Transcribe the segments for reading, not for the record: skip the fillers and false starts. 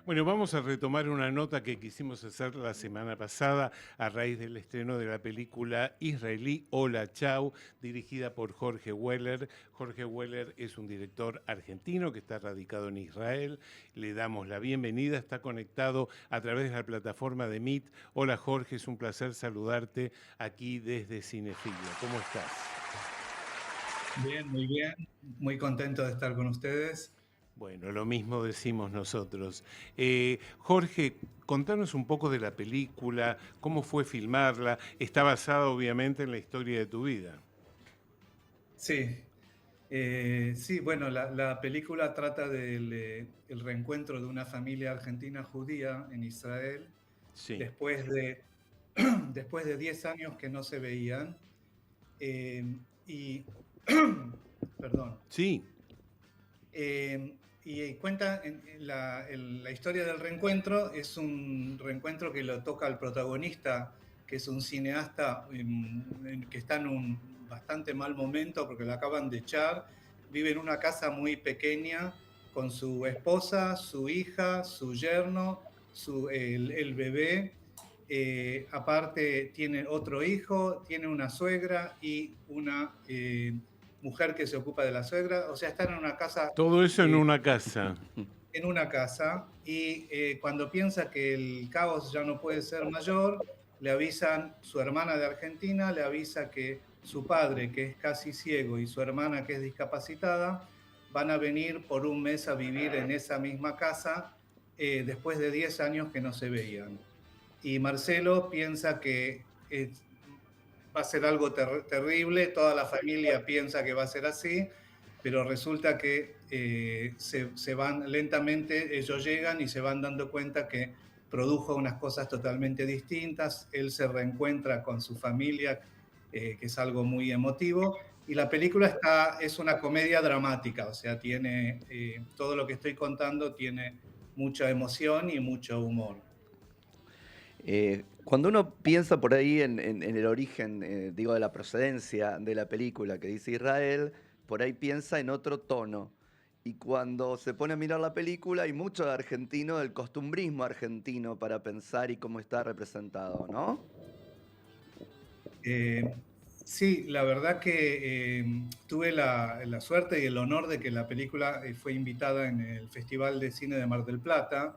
Bueno, vamos a retomar una nota que quisimos hacer la semana pasada a raíz del estreno de la película israelí Hola Chau, dirigida por Jorge Weller. Jorge Weller es un director argentino que está radicado en Israel. Le damos la bienvenida, está conectado a través de la plataforma de Meet. Hola Jorge, es un placer saludarte aquí desde Cinefilia. ¿Cómo estás? Bien, muy bien. Muy contento de estar con ustedes. Bueno, lo mismo decimos nosotros. Jorge, contanos un poco de la película, cómo fue filmarla. Está basada obviamente en la historia de tu vida. Sí, sí, bueno, la película trata del el reencuentro de una familia argentina judía en Israel Sí, después de, después de 10 años que no se veían. Y, perdón, sí, y cuenta la historia del reencuentro, es un reencuentro que lo toca al protagonista, que es un cineasta que está en un bastante mal momento porque lo acaban de echar, vive en una casa muy pequeña con su esposa, su hija, su yerno, el bebé. Aparte tiene otro hijo, tiene una suegra y una mujer que se ocupa de la suegra, o sea, están todo eso en una casa. en una casa y cuando piensa que el caos ya no puede ser mayor, le avisan, su hermana de Argentina le avisa que su padre, que es casi ciego, y su hermana, que es discapacitada, van a venir por un mes a vivir en esa misma casa después de 10 años que no se veían. Y Marcelo piensa que va a ser algo terrible, toda la familia piensa que va a ser así, pero resulta que se van lentamente, ellos llegan y se van dando cuenta que produjo unas cosas totalmente distintas, él se reencuentra con su familia, que es algo muy emotivo, y la película es una comedia dramática, o sea, tiene todo lo que estoy contando tiene mucha emoción y mucho humor. Cuando uno piensa por ahí en el origen, digo, de la procedencia de la película que dice Israel, por ahí piensa en otro tono. Y cuando se pone a mirar la película, hay mucho de argentino, del costumbrismo argentino para pensar y cómo está representado, ¿no? Eh, sí, la verdad que tuve la suerte y el honor de que la película fue invitada en el Festival de Cine de Mar del Plata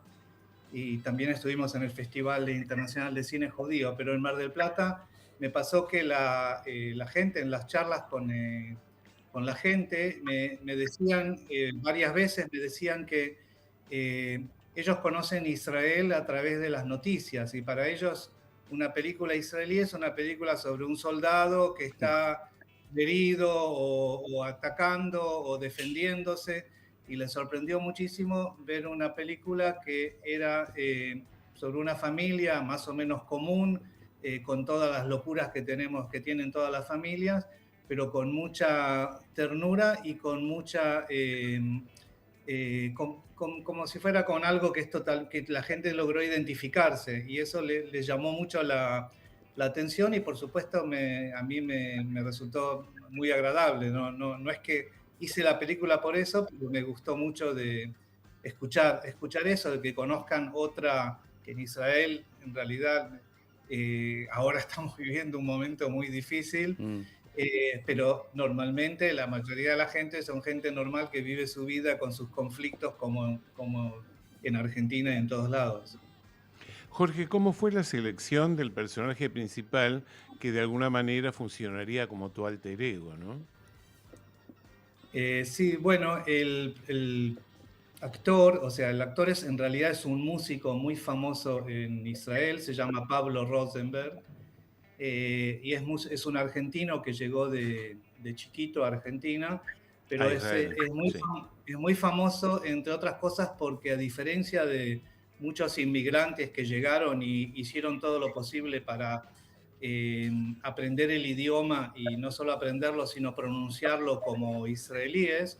y también estuvimos en el Festival Internacional de Cine Judío, pero en Mar del Plata me pasó que la gente en las charlas con la gente me decían varias veces, me decían que ellos conocen Israel a través de las noticias y para ellos una película israelí es una película sobre un soldado que está herido o atacando o defendiéndose y les sorprendió muchísimo ver una película que era sobre una familia más o menos común, con todas las locuras que tenemos, que tienen todas las familias, pero con mucha ternura y con mucha como si fuera con algo que es total, que la gente logró identificarse y eso le llamó mucho la atención y por supuesto a mí me resultó muy agradable. No es que hice la película por eso, pero me gustó mucho de escuchar eso, de que conozcan otra, que en Israel en realidad ahora estamos viviendo un momento muy difícil, Mm. pero normalmente la mayoría de la gente son gente normal que vive su vida con sus conflictos como en Argentina y en todos lados. Jorge, ¿cómo fue la selección del personaje principal que de alguna manera funcionaría como tu alter ego, ¿no? Sí, bueno, el actor, o sea, el actor en realidad es un músico muy famoso en Israel, se llama Pablo Rosenberg, y es un argentino que llegó de chiquito a Argentina, A pero Israel, sí. es muy famoso, entre otras cosas, porque a diferencia de muchos inmigrantes que llegaron y hicieron todo lo posible para aprender el idioma y no solo aprenderlo, sino pronunciarlo como israelíes,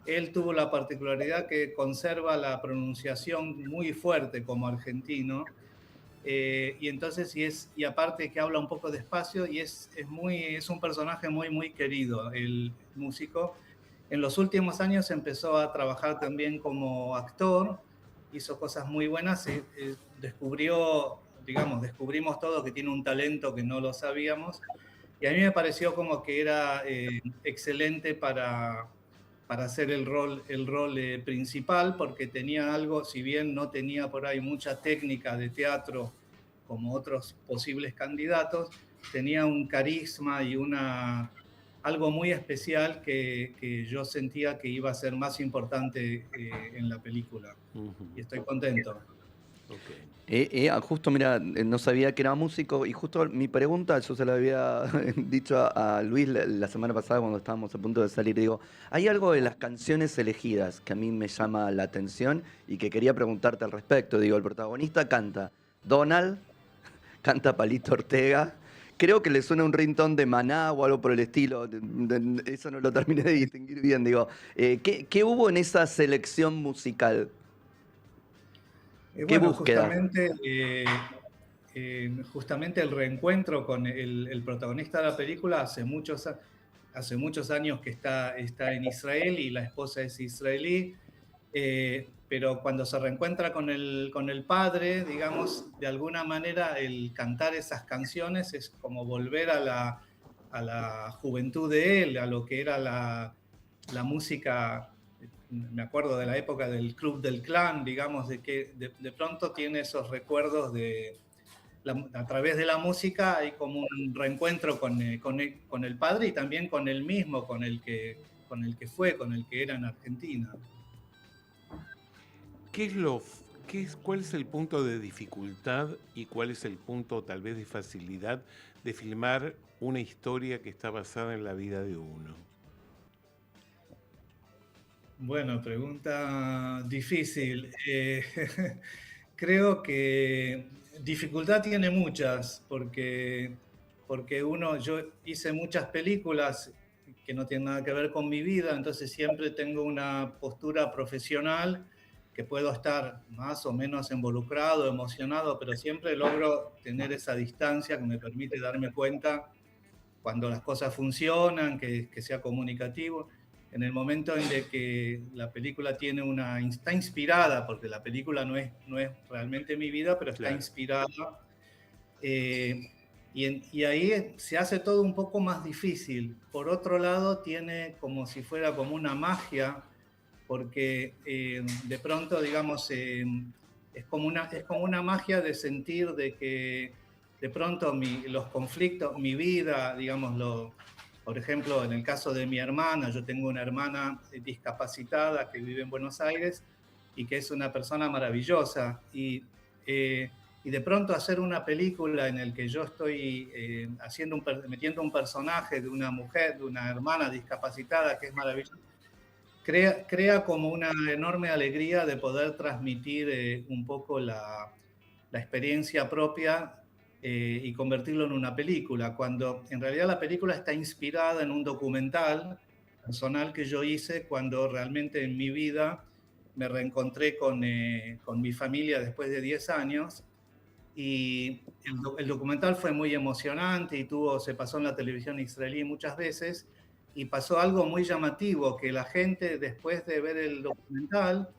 él tuvo la particularidad que conserva la pronunciación muy fuerte como argentino, y entonces, y aparte que habla un poco despacio, y es un personaje muy querido, el músico. En los últimos años empezó a trabajar también como actor, hizo cosas muy buenas, descubrimos todos que tiene un talento que no lo sabíamos, y a mí me pareció como que era excelente para hacer el rol principal, porque tenía algo, si bien no tenía por ahí mucha técnica de teatro como otros posibles candidatos, tenía un carisma y algo muy especial que yo sentía que iba a ser más importante en la película. Y estoy contento. Okay. Justo, mira, no sabía que era músico y justo mi pregunta, yo se la había dicho a Luis la semana pasada cuando estábamos a punto de salir, digo, hay algo de las canciones elegidas que a mí me llama la atención y que quería preguntarte al respecto. Digo, el protagonista canta Donald, canta Palito Ortega, creo que le suena un ringtone de Maná o algo por el estilo, eso no lo terminé de distinguir bien, digo, ¿qué hubo en esa selección musical? ¿Qué Bueno, búsqueda? justamente el reencuentro con el protagonista de la película hace muchos años que está en Israel y la esposa es israelí, pero cuando se reencuentra con el padre, digamos, de alguna manera el cantar esas canciones es como volver a la juventud de él, a lo que era la música. Me acuerdo de la época del Club del Clan, digamos, de que de pronto tiene esos recuerdos a través de la música hay como un reencuentro con el padre y también con él mismo, con el que con el que era en Argentina. ¿Cuál es el punto de dificultad y cuál es el punto tal vez de facilidad de filmar una historia que está basada en la vida de uno? Bueno, pregunta difícil. Creo que dificultad tiene muchas, porque yo hice muchas películas que no tienen nada que ver con mi vida, entonces siempre tengo una postura profesional que puedo estar más o menos involucrado, emocionado, pero siempre logro tener esa distancia que me permite darme cuenta cuando las cosas funcionan, que sea comunicativo. En el momento en el que la película está inspirada, porque la película no es realmente mi vida, pero está Claro. inspirada, y ahí se hace todo un poco más difícil. Por otro lado, tiene como si fuera como una magia, porque de pronto, digamos, es como una magia de sentir de que de pronto los conflictos, mi vida, digamos, por ejemplo, en el caso de mi hermana, yo tengo una hermana discapacitada que vive en Buenos Aires y que es una persona maravillosa. Y de pronto hacer una película en la que yo estoy metiendo un personaje de una mujer, de una hermana discapacitada que es maravillosa, crea como una enorme alegría de poder transmitir un poco la experiencia propia y convertirlo en una película, cuando en realidad la película está inspirada en un documental personal que yo hice cuando realmente en mi vida me reencontré con mi familia después de 10 años. Y el documental fue muy emocionante y se pasó en la televisión israelí muchas veces, y pasó algo muy llamativo, que la gente después de ver el documental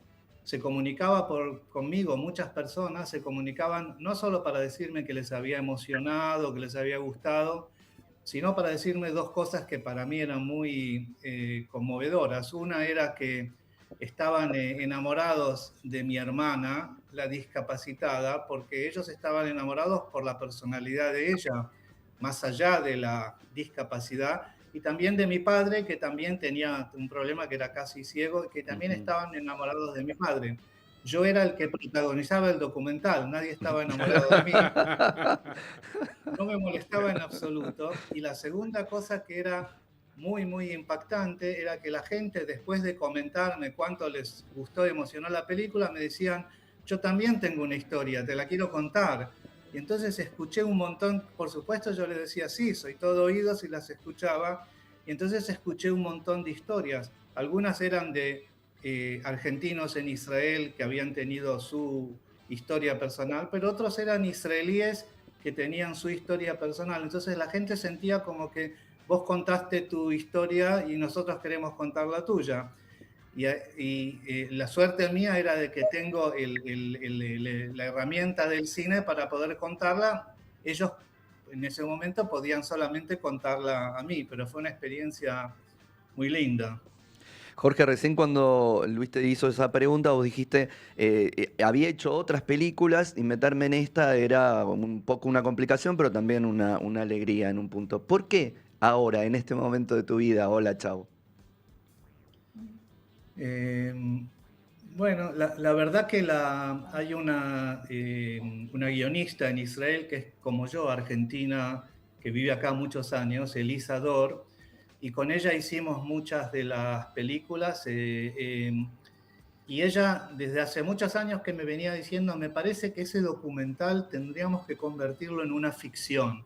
se comunicaba conmigo, muchas personas se comunicaban no solo para decirme que les había emocionado, que les había gustado, sino para decirme dos cosas que para mí eran muy conmovedoras. Una era que estaban enamorados de mi hermana, la discapacitada, porque ellos estaban enamorados por la personalidad de ella, más allá de la discapacidad, y también de mi padre, que también tenía un problema, que era casi ciego, que también estaban enamorados de mi padre. Yo era el que protagonizaba el documental, nadie estaba enamorado de mí. No me molestaba en absoluto. Y la segunda cosa que era muy, muy impactante era que la gente, después de comentarme cuánto les gustó y emocionó la película, me decían, yo también tengo una historia, te la quiero contar. Y entonces escuché un montón, por supuesto yo les decía, sí, soy todo oídos y las escuchaba. Y entonces escuché un montón de historias. Algunas eran de argentinos en Israel que habían tenido su historia personal, pero otros eran israelíes que tenían su historia personal. Entonces la gente sentía como que vos contaste tu historia y nosotros queremos contar la tuya. La suerte mía era de que tengo la herramienta del cine para poder contarla. Ellos en ese momento podían solamente contarla a mí, pero fue una experiencia muy linda. Jorge, recién cuando Luis te hizo esa pregunta, vos dijiste, había hecho otras películas y meterme en esta era un poco una complicación, pero también una alegría en un punto. ¿Por qué ahora, en este momento de tu vida, Hola, Chao? Eh, bueno, la verdad que hay una guionista en Israel que es como yo, argentina, que vive acá muchos años, Elisa Dor, y con ella hicimos muchas de las películas. Y ella desde hace muchos años que me venía diciendo, me parece que ese documental tendríamos que convertirlo en una ficción.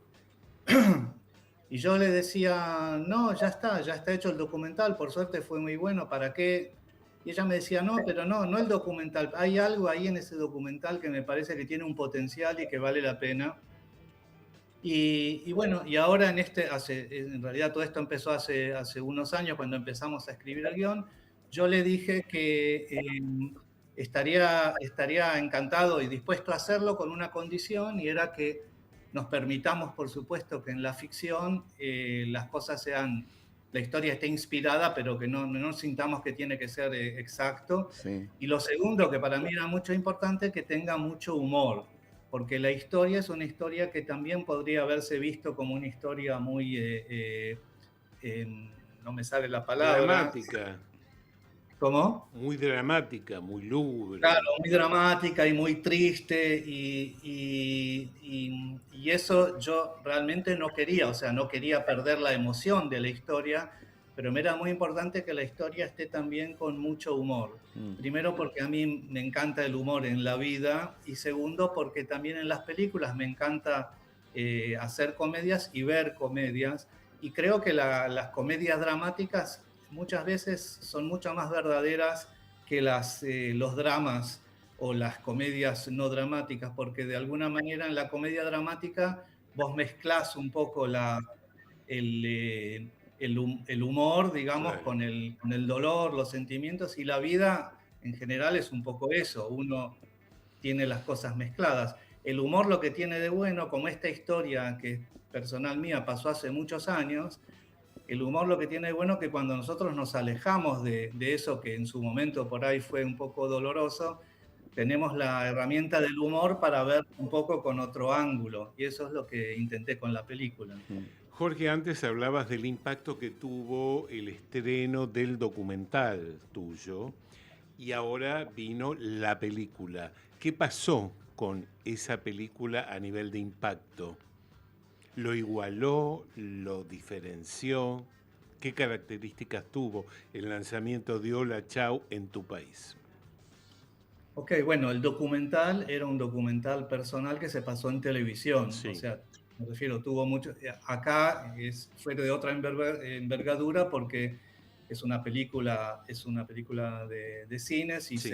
Y yo le decía, no, ya está hecho el documental, por suerte fue muy bueno, ¿para qué? Y ella me decía, no, pero no el documental, hay algo ahí en ese documental que me parece que tiene un potencial y que vale la pena. Y bueno, y ahora en realidad todo esto empezó hace unos años cuando empezamos a escribir el guión. Yo le dije que estaría encantado y dispuesto a hacerlo con una condición, y era que nos permitamos, por supuesto, que en la ficción las cosas la historia esté inspirada, pero que no sintamos que tiene que ser exacto. Sí. Y lo segundo, que para mí era mucho importante, que tenga mucho humor, porque la historia es una historia que también podría haberse visto como una historia muy, no me sale la palabra. Dramática. ¿Cómo? Muy dramática, muy lúgubre. Claro, muy dramática y muy triste, y eso yo realmente no quería, o sea, no quería perder la emoción de la historia, pero me era muy importante que la historia esté también con mucho humor. Primero porque a mí me encanta el humor en la vida, y segundo porque también en las películas me encanta hacer comedias y ver comedias, y creo que las comedias dramáticas muchas veces son mucho más verdaderas que los dramas o las comedias no dramáticas, porque de alguna manera en la comedia dramática vos mezclás un poco el humor, digamos, Claro. con el dolor, los sentimientos, y la vida en general es un poco eso, uno tiene las cosas mezcladas. El humor lo que tiene de bueno, como esta historia que personal mía pasó hace muchos años, el humor lo que tiene de bueno es que cuando nosotros nos alejamos de eso que en su momento por ahí fue un poco doloroso, tenemos la herramienta del humor para ver un poco con otro ángulo, y eso es lo que intenté con la película. Jorge, antes hablabas del impacto que tuvo el estreno del documental tuyo y ahora vino la película. ¿Qué pasó con esa película a nivel de impacto? ¿Lo igualó? ¿Lo diferenció? ¿Qué características tuvo el lanzamiento de Hola Chao en tu país? Ok, bueno, el documental era un documental personal que se pasó en televisión, Sí. o sea, me refiero, tuvo mucho, acá fue de otra envergadura porque es una película de cines, y Sí.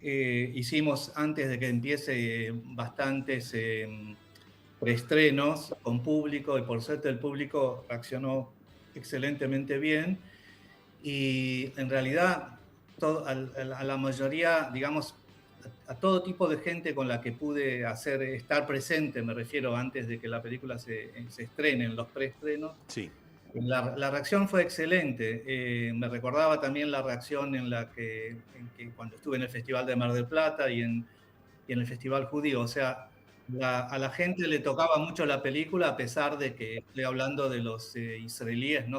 hicimos antes de que empiece bastantes preestrenos con público, y por suerte el público reaccionó excelentemente bien, y en realidad a la mayoría, digamos, a todo tipo de gente con la que pude estar presente, me refiero, antes de que la película se estrene, en los preestrenos, Sí. la reacción fue excelente. Me recordaba también la reacción en que cuando estuve en el Festival de Mar del Plata y en el Festival Judío. O sea, a la gente le tocaba mucho la película, a pesar de que estoy hablando de los israelíes, no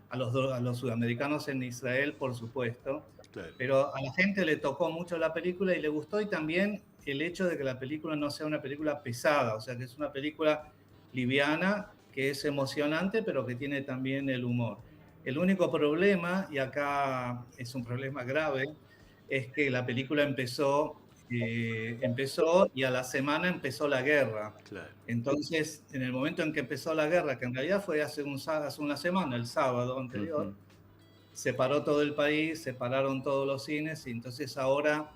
a los sudamericanos en Israel, por supuesto. Claro. Pero a la gente le tocó mucho la película y le gustó, y también el hecho de que la película no sea una película pesada, o sea, que es una película liviana, que es emocionante, pero que tiene también el humor. El único problema, y acá es un problema grave, es que la película empezó y a la semana empezó la guerra. Claro. Entonces, en el momento en que empezó la guerra, que en realidad fue hace una semana, el sábado anterior, se paró todo el país, se pararon todos los cines, y entonces ahora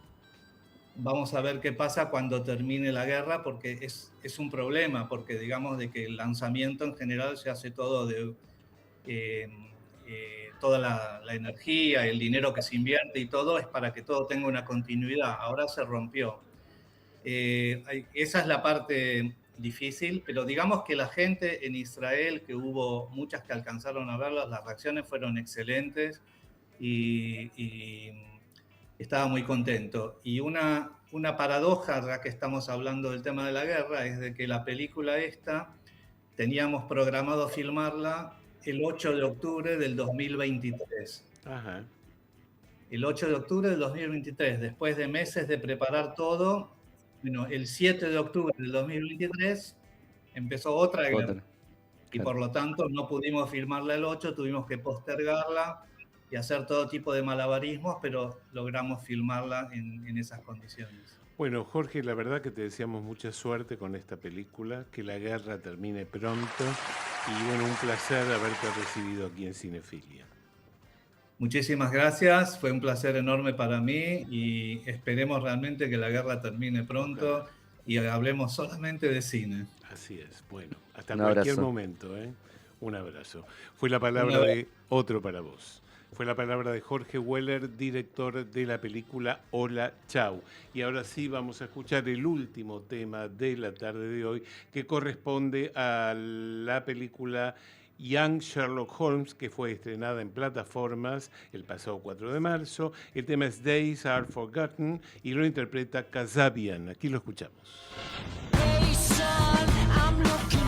vamos a ver qué pasa cuando termine la guerra, porque es un problema, porque digamos de que el lanzamiento en general se hace todo toda la energía, el dinero que se invierte y todo es para que todo tenga una continuidad. Ahora se rompió. Esa es la parte difícil, pero digamos que la gente en Israel, que hubo muchas que alcanzaron a verlas, las reacciones fueron excelentes y estaba muy contento. Y una paradoja, ya que estamos hablando del tema de la guerra, es de que la película esta teníamos programado filmarla el 8 de octubre del 2023. Ajá. El 8 de octubre del 2023, después de meses de preparar todo, bueno, el 7 de octubre del 2023 empezó otra guerra. Otra. Y Claro. por lo tanto no pudimos filmarla el 8, tuvimos que postergarla y hacer todo tipo de malabarismos, pero logramos filmarla en esas condiciones. Bueno, Jorge, la verdad que te deseamos mucha suerte con esta película, que la guerra termine pronto y bueno, un placer haberte recibido aquí en Cinefilia. Muchísimas gracias, fue un placer enorme para mí y esperemos realmente que la guerra termine pronto. Ojalá. Y hablemos solamente de cine. Así es. Bueno, hasta Un cualquier abrazo. momento, ¿eh? Un abrazo. Fue la palabra Un abrazo. de otro para vos. Fue la palabra de Jorge Weller, director de la película Hola, Chau. Y ahora sí vamos a escuchar el último tema de la tarde de hoy, que corresponde a la película Young Sherlock Holmes, que fue estrenada en plataformas el pasado 4 de marzo. El tema es Days Are Forgotten y lo interpreta Kasabian. Aquí lo escuchamos. Hey son, I'm looking